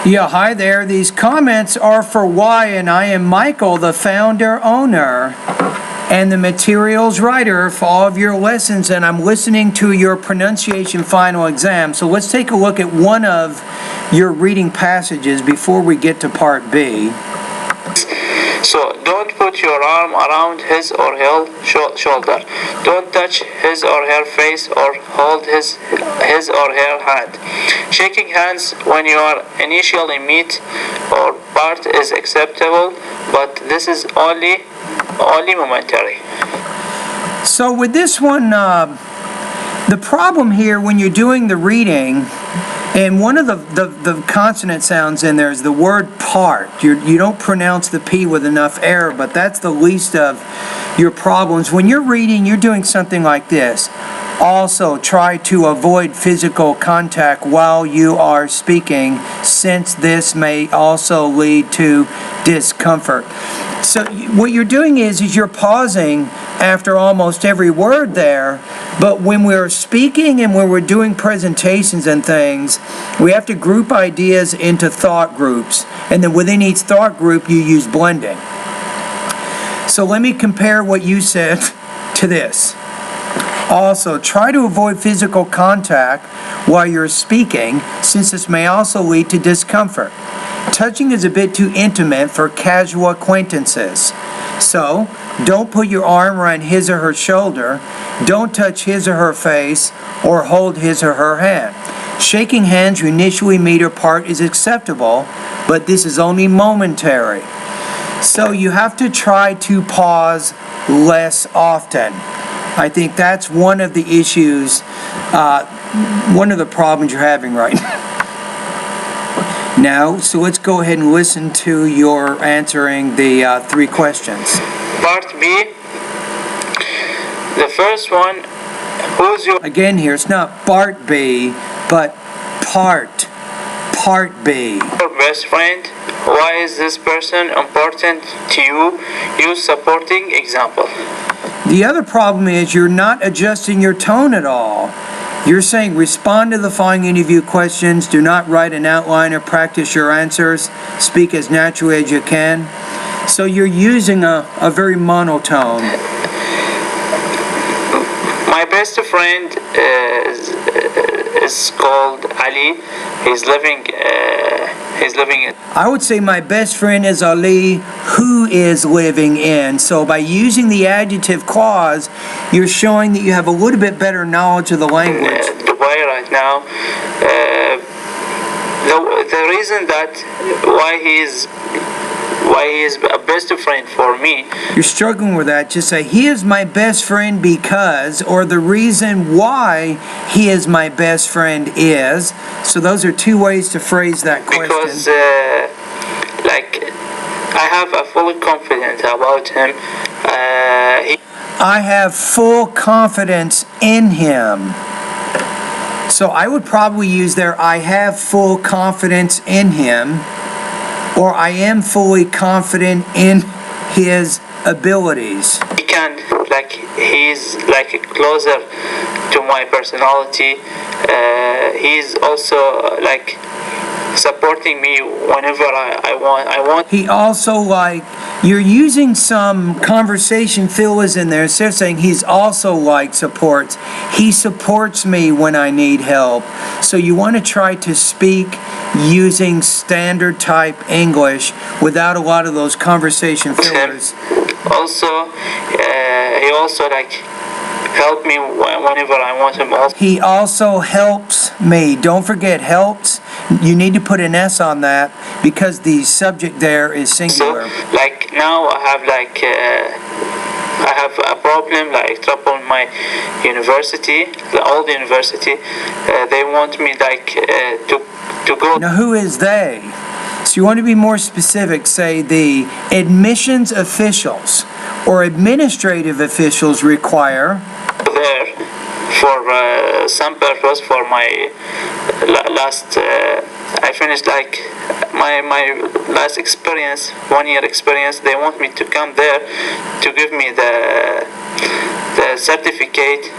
Yeah, hi there. These comments are for Y, and I am Michael, the founder, owner, and the materials writer for all of your lessons, and I'm listening to your pronunciation final exam. So let's take a look at one of your reading passages before we get to part B. So don't put your arm around his or her shoulder. Don't touch his or her face or hold his or her hand. Shaking hands when you are initially meet or part is acceptable, but this is only momentary. So with this one, the problem here when you're doing the reading, and one of the consonant sounds in there is the word part. You don't pronounce the P with enough error, but that's the least of your problems. When you're reading, you're doing something like this. Also, try to avoid physical contact while you are speaking, since this may also lead to discomfort. So what you're doing is you're pausing after almost every word there, but when we're speaking and when we're doing presentations and things, we have to group ideas into thought groups, and then within each thought group you use blending. So let me compare what you said to this. Also, try to avoid physical contact while you're speaking, since this may also lead to discomfort. Touching is a bit too intimate for casual acquaintances. So, don't put your arm around his or her shoulder, don't touch his or her face, or hold his or her hand. Shaking hands you initially meet or part is acceptable, but this is only momentary. So you have to try to pause less often. I think that's one of the issues, one of the problems you're having right now. So let's go ahead and listen to your answering the 3 questions. Part B. The first one, who's your... Again here, it's not part B, but part B. Your best friend? Why is this person important to you? Use supporting example. The other problem is you're not adjusting your tone at all. You're saying respond to the following interview questions, do not write an outline or practice your answers, speak as naturally as you can. So you're using a very monotone. My best friend is called Ali. He's living in... I would say my best friend is Ali, who is living in. So by using the adjective clause, you're showing that you have a little bit better knowledge of the language. Dubai right now. The reason that why he is a best friend for me. You're struggling with that. Just say, he is my best friend because, or the reason why he is my best friend is. So those are 2 ways to phrase that question. Because, I have a full confidence about him. I have full confidence in him. So I would probably use there, I have full confidence in him, or I am fully confident in his abilities. He's closer to my personality. He's also supporting me whenever I want. He also you're using some conversation fillers in there. Instead of saying he's also supports, he supports me when I need help. So you want to try to speak using standard type English without a lot of those conversation fillers. Also, he also help me whenever I want him. Also, he also helps me. Don't forget helps. You need to put an S on that because the subject there is singular. So, now I have a problem, trouble in my university, the old university. They want me to go. Now who is they? So you want to be more specific. Say the admissions officials or administrative officials require there for some purpose for my last I finished my last experience, 1 year experience. They want me to come there to give me the certificate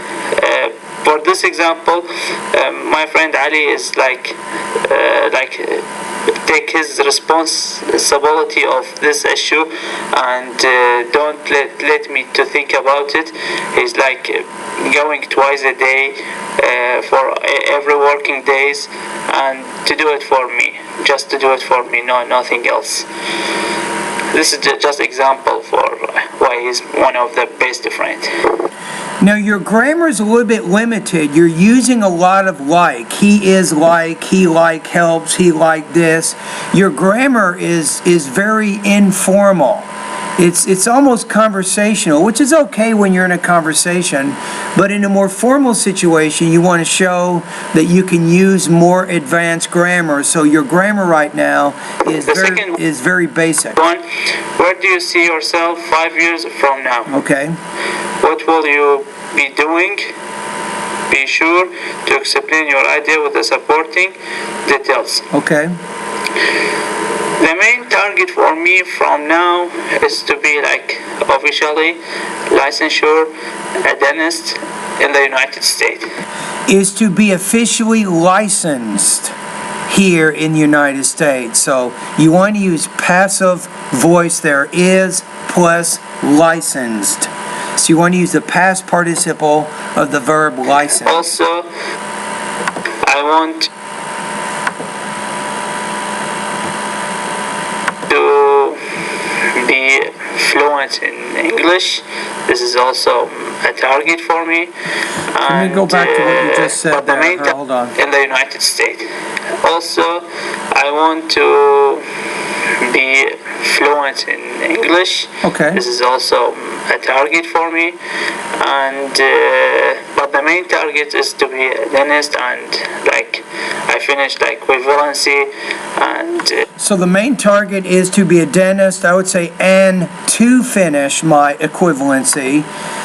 For this example, my friend Ali is take his responsibility of this issue, and don't let me to think about it. He's like going twice a day for every working days, and to do it for me, just to do it for me, no, nothing else. This is just example for why he's one of the best friends. Now your grammar is a little bit limited. You're using a lot of like. He is like, he like helps, he like this. Your grammar is very informal. It's almost conversational, which is okay when you're in a conversation, but in a more formal situation, you want to show that you can use more advanced grammar. So your grammar right now is very basic. One, where do you see yourself 5 years from now? Okay. What will you be doing? Be sure to explain your idea with the supporting details. Okay. The main target for me from now is to be like officially licensure a dentist in the United States. Is to be officially licensed here in the United States. So you want to use passive voice there, is plus licensed. So you want to use the past participle of the verb license. Also, I want to be fluent in English. This is also a target for me. Let me go back to what you just said there. Hold on. In the United States. Also, I want to be fluent in English. Okay. This is also a target for me, and but the main target is to be a dentist, and like I finished like equivalency, and so the main target is to be a dentist, I would say, and to finish my equivalency.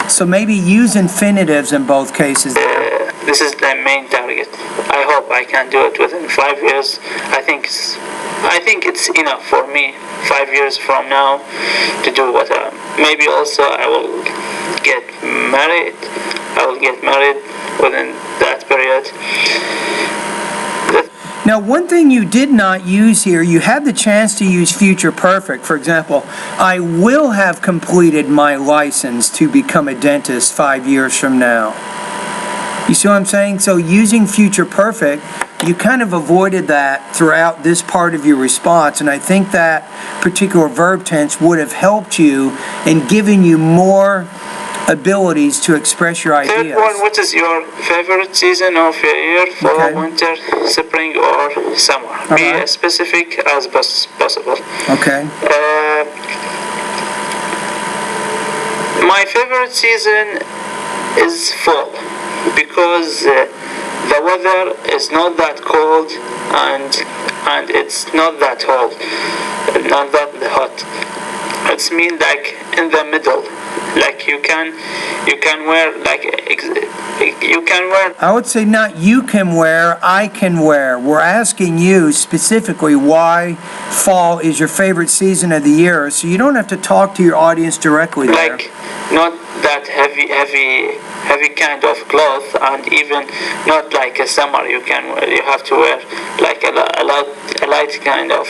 So maybe use infinitives in both cases there. This is the main target. I hope I can do it within 5 years. I think it's enough for me 5 years from now to do what maybe also I will get married. I will get married within that period. Now, one thing you did not use here, you had the chance to use future perfect. For example, I will have completed my license to become a dentist 5 years from now. You see what I'm saying? So using future perfect, you kind of avoided that throughout this part of your response, and I think that particular verb tense would have helped you and given you more abilities to express your ideas. Third one, what is your favorite season of your year? Fall, Okay. winter, spring, or summer? Be as specific as possible. Okay. My favorite season is fall, because the weather is not that cold, and it's not that hot, not that hot. It's mean like in the middle, like you can wear like you can wear. I would say not you can wear, I can wear. We're asking you specifically why fall is your favorite season of the year, so you don't have to talk to your audience directly there. Like not that heavy kind of cloth, and even not like a summer. You have to wear like a light kind of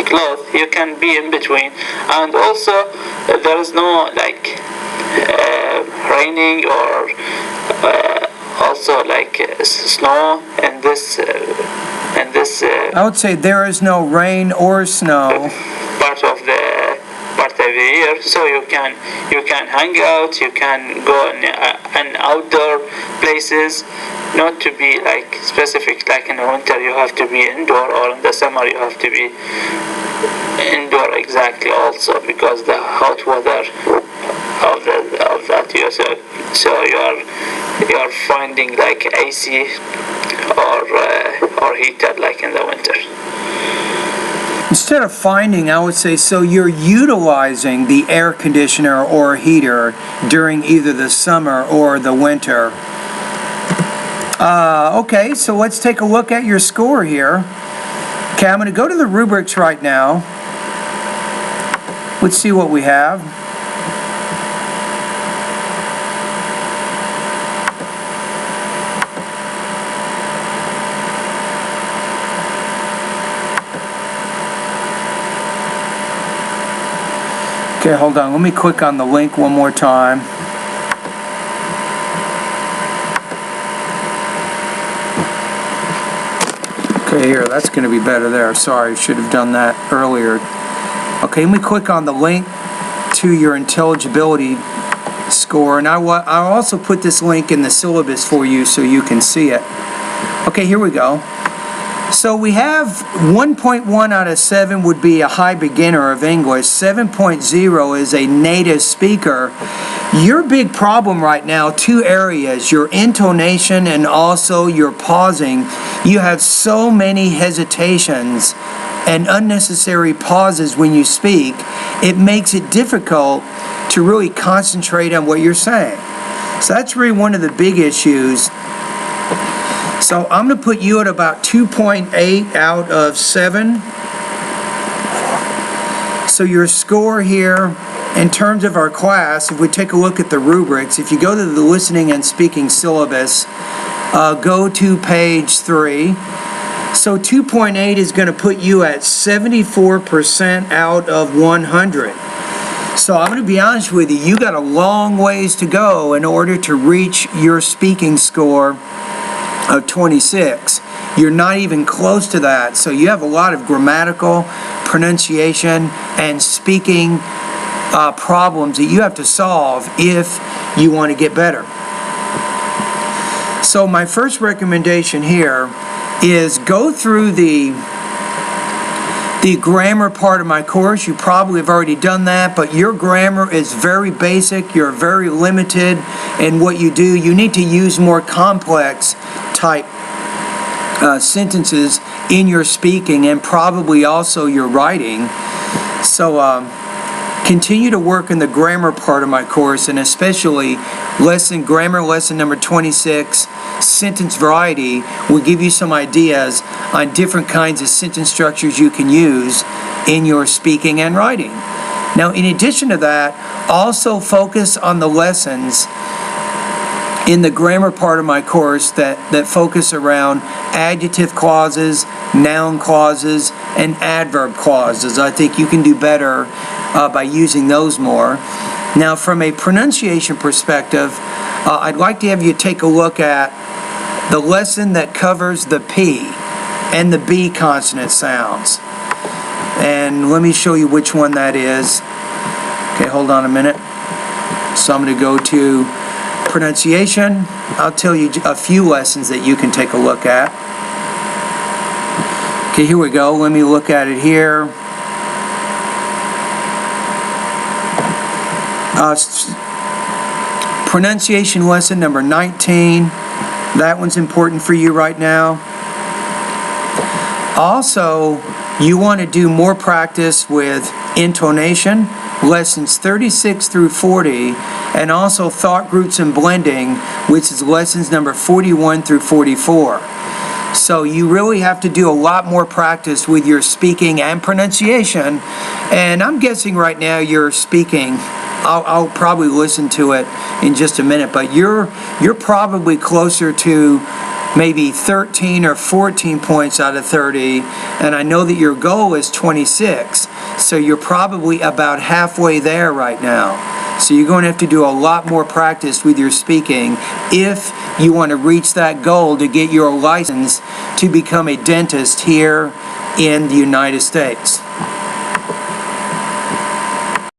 cloth. You can be in between, and also there is no like raining or also like snow in this I would say there is no rain or snow. part of the year, so you can hang out, you can go in outdoor places, not to be like specific like in the winter you have to be indoor, or in the summer you have to be indoor exactly also, because the hot weather of that year, so you are finding like AC or heater like in the winter. Instead of finding, I would say, so you're utilizing the air conditioner or heater during either the summer or the winter. Okay, so let's take a look at your score here. Okay, I'm going to go to the rubrics right now. Let's see what we have. Okay, hold on. Let me click on the link one more time. Okay, here, that's going to be better there. Sorry, I should have done that earlier. Okay, let me click on the link to your intelligibility score, and I'll also put this link in the syllabus for you so you can see it. Okay, here we go. So we have 1.1 out of 7 would be a high beginner of English. 7.0 is a native speaker. Your big problem right now, two areas, your intonation and also your pausing. You have so many hesitations and unnecessary pauses when you speak. It makes it difficult to really concentrate on what you're saying. So that's really one of the big issues. So I'm going to put you at about 2.8 out of 7. So your score here, in terms of our class, if we take a look at the rubrics, if you go to the listening and speaking syllabus, go to page 3. So 2.8 is going to put you at 74% out of 100. So I'm going to be honest with you, you got a long ways to go in order to reach your speaking score of 26. You're not even close to that. So you have a lot of grammatical, pronunciation, and speaking problems that you have to solve if you want to get better. So my first recommendation here is go through the grammar part of my course. You probably have already done that, but your grammar is very basic. You're very limited in what you do. You need to use more complex type sentences in your speaking and probably also your writing. So continue to work in the grammar part of my course, and especially grammar lesson number 26, sentence variety, will give you some ideas on different kinds of sentence structures you can use in your speaking and writing. Now, in addition to that, also focus on the lessons in the grammar part of my course that focus around adjective clauses, noun clauses, and adverb clauses. I think you can do better by using those more. Now, from a pronunciation perspective, I'd like to have you take a look at the lesson that covers the P and the B consonant sounds. And let me show you which one that is. Okay, hold on a minute. So I'm going to go to pronunciation. I'll tell you a few lessons that you can take a look at. Okay, here we go. Let me look at it here. Pronunciation lesson number 19. That one's important for you right now. Also, you want to do more practice with intonation, lessons 36 through 40, and also thought groups and blending, which is lessons number 41 through 44. So you really have to do a lot more practice with your speaking and pronunciation. And I'm guessing right now you're speaking. I'll probably listen to it in just a minute, but you're probably closer to maybe 13 or 14 points out of 30, and I know that your goal is 26, so you're probably about halfway there right now. So you're going to have to do a lot more practice with your speaking if you want to reach that goal to get your license to become a dentist here in the United States.